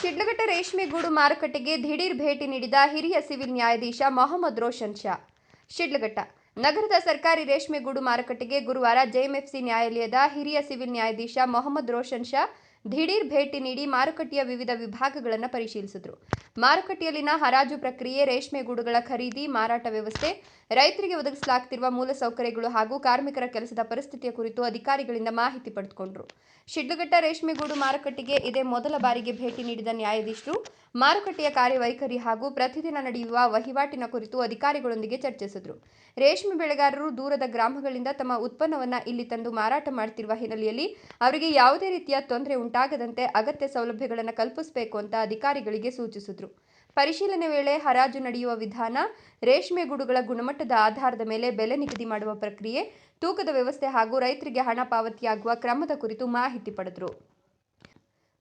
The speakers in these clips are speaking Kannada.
ಶಿಡ್ಲಘಟ್ಟ ರೇಷ್ಮೆಗೂಡು ಮಾರುಕಟ್ಟೆಗೆ ದಿಢೀರ್ ಭೇಟಿ ನೀಡಿದ ಹಿರಿಯ ಸಿವಿಲ್ ನ್ಯಾಯಾಧೀಶ ಮೊಹಮ್ಮದ್ ರೋಷನ್ ಶಾ. ಶಿಡ್ಲಘಟ್ಟ ನಗರದ ಸರ್ಕಾರಿ ರೇಷ್ಮೆಗೂಡು ಮಾರುಕಟ್ಟೆಗೆ ಗುರುವಾರ ಜೆಎಂಎಫ್ಸಿ ನ್ಯಾಯಾಲಯದ ಹಿರಿಯ ಸಿವಿಲ್ ನ್ಯಾಯಾಧೀಶ ಮೊಹಮ್ಮದ್ ರೋಷನ್ ಶಾ ದಿಢೀರ್ ಭೇಟಿ ನೀಡಿ ಮಾರುಕಟ್ಟೆಯ ವಿವಿಧ ವಿಭಾಗಗಳನ್ನು ಪರಿಶೀಲಿಸಿದರು. ಮಾರುಕಟ್ಟೆಯಲ್ಲಿನ ಹರಾಜು ಪ್ರಕ್ರಿಯೆ, ರೇಷ್ಮೆಗೂಡುಗಳ ಖರೀದಿ, ಮಾರಾಟ ವ್ಯವಸ್ಥೆ, ರೈತರಿಗೆ ಒದಗಿಸಲಾಗುತ್ತಿರುವ ಮೂಲಸೌಕರ್ಯಗಳು ಹಾಗೂ ಕಾರ್ಮಿಕರ ಕೆಲಸದ ಪರಿಸ್ಥಿತಿಯ ಕುರಿತು ಅಧಿಕಾರಿಗಳಿಂದ ಮಾಹಿತಿ ಪಡೆದುಕೊಂಡರು. ಶಿಡ್ಲಘಟ್ಟ ರೇಷ್ಮೆಗೂಡು ಮಾರುಕಟ್ಟೆಗೆ ಇದೇ ಮೊದಲ ಬಾರಿಗೆ ಭೇಟಿ ನೀಡಿದ ನ್ಯಾಯಾಧೀಶರು ಮಾರುಕಟ್ಟೆಯ ಕಾರ್ಯವೈಖರಿ ಹಾಗೂ ಪ್ರತಿದಿನ ನಡೆಯುವ ವಹಿವಾಟಿನ ಕುರಿತು ಅಧಿಕಾರಿಗಳೊಂದಿಗೆ ಚರ್ಚಿಸಿದರು. ರೇಷ್ಮೆ ಬೆಳೆಗಾರರು ದೂರದ ಗ್ರಾಮಗಳಿಂದ ತಮ್ಮ ಉತ್ಪನ್ನವನ್ನು ಇಲ್ಲಿ ತಂದು ಮಾರಾಟ ಮಾಡುತ್ತಿರುವ ಹಿನ್ನೆಲೆಯಲ್ಲಿ ಅವರಿಗೆ ಯಾವುದೇ ರೀತಿಯ ತೊಂದರೆ ಉಂಟಾಗದಂತೆ ಅಗತ್ಯ ಸೌಲಭ್ಯಗಳನ್ನು ಕಲ್ಪಿಸಬೇಕು ಅಂತ ಅಧಿಕಾರಿಗಳಿಗೆ ಸೂಚಿಸಿದರು. ಪರಿಶೀಲನೆ ವೇಳೆ ಹರಾಜು ನಡೆಯುವ ವಿಧಾನ, ರೇಷ್ಮೆಗೂಡುಗಳ ಗುಣಮಟ್ಟದ ಆಧಾರದ ಮೇಲೆ ಬೆಲೆ ನಿಗದಿ ಮಾಡುವ ಪ್ರಕ್ರಿಯೆ, ತೂಕದ ವ್ಯವಸ್ಥೆ ಹಾಗೂ ರೈತರಿಗೆ ಹಣ ಪಾವತಿಯಾಗುವ ಕ್ರಮದ ಕುರಿತು ಮಾಹಿತಿ ಪಡೆದರು.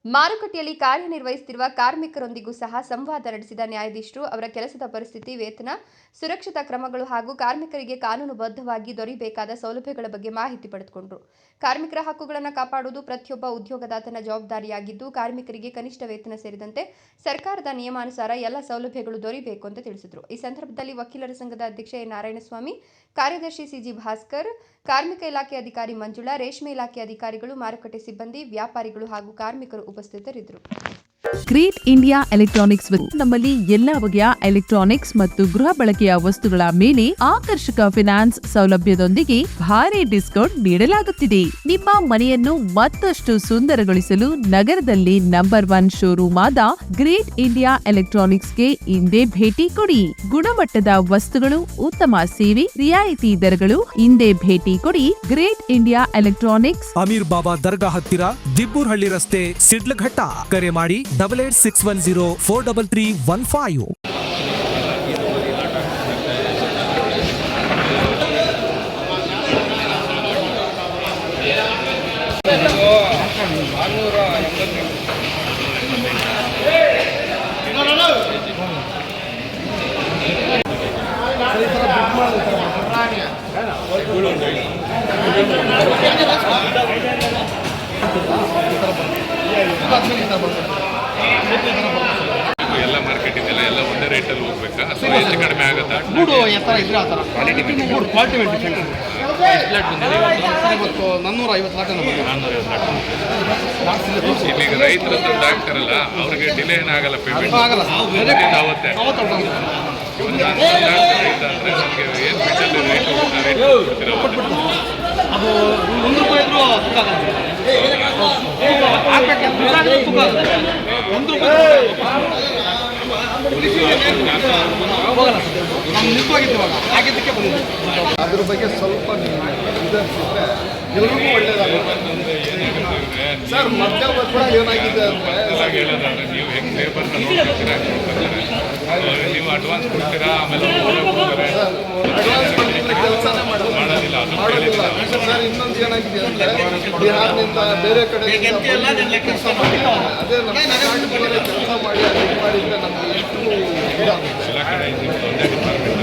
ಮಾರುಕಟ್ಟೆಯಲ್ಲಿ ಕಾರ್ಯನಿರ್ವಹಿಸುತ್ತಿರುವ ಕಾರ್ಮಿಕರೊಂದಿಗೂ ಸಹ ಸಂವಾದ ನಡೆಸಿದ ನ್ಯಾಯಾಧೀಶರು ಅವರ ಕೆಲಸದ ಪರಿಸ್ಥಿತಿ, ವೇತನ, ಸುರಕ್ಷತಾ ಕ್ರಮಗಳು ಹಾಗೂ ಕಾರ್ಮಿಕರಿಗೆ ಕಾನೂನುಬದ್ಧವಾಗಿ ದೊರೆಯಬೇಕಾದ ಸೌಲಭ್ಯಗಳ ಬಗ್ಗೆ ಮಾಹಿತಿ ಪಡೆದುಕೊಂಡರು. ಕಾರ್ಮಿಕರ ಹಕ್ಕುಗಳನ್ನು ಕಾಪಾಡುವುದು ಪ್ರತಿಯೊಬ್ಬ ಉದ್ಯೋಗದಾತನ ಜವಾಬ್ದಾರಿಯಾಗಿದ್ದು, ಕಾರ್ಮಿಕರಿಗೆ ಕನಿಷ್ಠ ವೇತನ ಸೇರಿದಂತೆ ಸರ್ಕಾರದ ನಿಯಮಾನುಸಾರ ಎಲ್ಲ ಸೌಲಭ್ಯಗಳು ದೊರೆಯಬೇಕು ಅಂತ ತಿಳಿಸಿದರು. ಈ ಸಂದರ್ಭದಲ್ಲಿ ವಕೀಲರ ಸಂಘದ ಅಧ್ಯಕ್ಷ ಎ. ನಾರಾಯಣಸ್ವಾಮಿ, ಕಾರ್ಯದರ್ಶಿ ಸಿಜಿ ಭಾಸ್ಕರ್, ಕಾರ್ಮಿಕ ಇಲಾಖೆ ಅಧಿಕಾರಿ ಮಂಜುಳಾ, ರೇಷ್ಮೆ ಇಲಾಖೆ ಅಧಿಕಾರಿಗಳು, ಮಾರುಕಟ್ಟೆ ಸಿಬ್ಬಂದಿ, ವ್ಯಾಪಾರಿಗಳು ಹಾಗೂ ಕಾರ್ಮಿಕರು ಉಪಸ್ಥಿತರಿದ್ದರು. ಗ್ರೇಟ್ ಇಂಡಿಯಾ ಎಲೆಕ್ಟ್ರಾನಿಕ್ಸ್ ನಮ್ಮಲ್ಲಿ ಎಲ್ಲಾ ಬಗೆಯ ಎಲೆಕ್ಟ್ರಾನಿಕ್ಸ್ ಮತ್ತು ಗೃಹ ಬಳಕೆಯ ವಸ್ತುಗಳ ಮೇಲೆ ಆಕರ್ಷಕ ಫಿನಾನ್ಸ್ ಸೌಲಭ್ಯದೊಂದಿಗೆ ಭಾರಿ ಡಿಸ್ಕೌಂಟ್ ನೀಡಲಾಗುತ್ತಿದೆ. ನಿಮ್ಮ ಮನೆಯನ್ನು ಮತ್ತಷ್ಟು ಸುಂದರಗೊಳಿಸಲು ನಗರದಲ್ಲಿ ನಂಬರ್ 1 ಶೋರೂಮ್ ಆದ ಗ್ರೇಟ್ ಇಂಡಿಯಾ ಎಲೆಕ್ಟ್ರಾನಿಕ್ಸ್ಗೆ ಇಂದೇ ಭೇಟಿ ಕೊಡಿ. ಗುಣಮಟ್ಟದ ವಸ್ತುಗಳು, ಉತ್ತಮ ಸೇವೆ, ರಿಯಾಯಿತಿ ದರಗಳು. ಇಂದೇ ಭೇಟಿ ಕೊಡಿ. ಗ್ರೇಟ್ ಇಂಡಿಯಾ ಎಲೆಕ್ಟ್ರಾನಿಕ್ಸ್, ಅಮೀರ್ ಬಾಬಾ ದರ್ಗಾ ಹತ್ತಿರ, ದಿಬ್ಬೂರ್ಹಳ್ಳಿ ರಸ್ತೆ, ಶಿಡ್ಲಘಟ್ಟ. ಕರೆ ಮಾಡಿ 8861043315. ಎಲ್ಲ ಮಾರ್ಕೆಟ್ ಇದೆಲ್ಲ ಎಲ್ಲ ಒಂದೇ ರೇಟಲ್ಲಿ ಹೋಗ್ಬೇಕಾ ಅಥವಾ ಹೆಚ್ಚು ಕಡಿಮೆ ಆಗುತ್ತಾ? ಗೂಡು ಎತ್ತರ ಇದ್ರೆ ಆ ಥರ ಕ್ವಾಲಿಟಿ ಮೇಲೆ ಡಿಫೆಂಡ್. ಇವತ್ತು 450 ಲಾಟನ ಈಗ ರೈತರು ತಂದು ಹಾಕ್ತಾರಲ್ಲ, ಅವ್ರಿಗೆ ಡಿಲೇ ಏನಾಗಲ್ಲ, ಪೇಮೆಂಟ್ ಆಗಲ್ಲ. ಅವತ್ತೇ ಇವತ್ತು ರೈತ ಅಂದರೆ ನಮಗೆ ಏನು ಸ್ಪೆಷಲ್ ರೇಟ್ ಕೊಡ್ತೀರಾ? ಅದು ₹1 ಇದ್ರೂ ತೂಕ ಹೋಗಲ್ಲ. ನಾವು ನಿಂತೋಗಿದ್ದು ಇವಾಗ ಆಗಿದ್ದಕ್ಕೆ ಬಂದಿದೆ. ಅದ್ರ ಬಗ್ಗೆ ಸ್ವಲ್ಪ ವಿಧಾನಿಸಿದ್ರೆ ಎಲ್ರಿಗೂ ಒಳ್ಳೇದಾಗುತ್ತೆ ಸರ್. ಮಧ್ಯವರ್ತಿ ಏನಾಗಿದೆ ಅಂದರೆ ಹೇಳೋದಾದ್ರೆ ನೀವು ಹೆಂಗೆ ಲೇಬರ್ನ ನೋಡ್ಕೊತೀರಾ, ನೀವು ಅಡ್ವಾನ್ಸ್ ಕೊಡ್ತೀರಾ, ಆಮೇಲೆ ಅಡ್ವಾನ್ಸ್ ಕೊಡ್ತಿದ್ರೆ ಕೆಲಸನೇ ಮಾಡೋದಿಲ್ಲ ಸರ್. ಇನ್ನೊಂದು ಏನಾಗಿದೆ ಅಂದರೆ ಬಿಹಾರ್ನಿಂದ ಬೇರೆ ಕಡೆ ಕೆಲಸ ಮಾಡಿ ಅದೇ ನಮ್ಮ ಕರ್ನಾಟಕದಲ್ಲಿ ಕೆಲಸ ಮಾಡಿ ಅದು ಮಾಡಿದ್ರೆ ನಮಗೆ ಎಷ್ಟು ಇದಾಗುತ್ತೆ. ಎಲ್ಲ ಕಡೆ ಒಂದೇ ಡಿಪಾರ್ಟ್ಮೆಂಟ್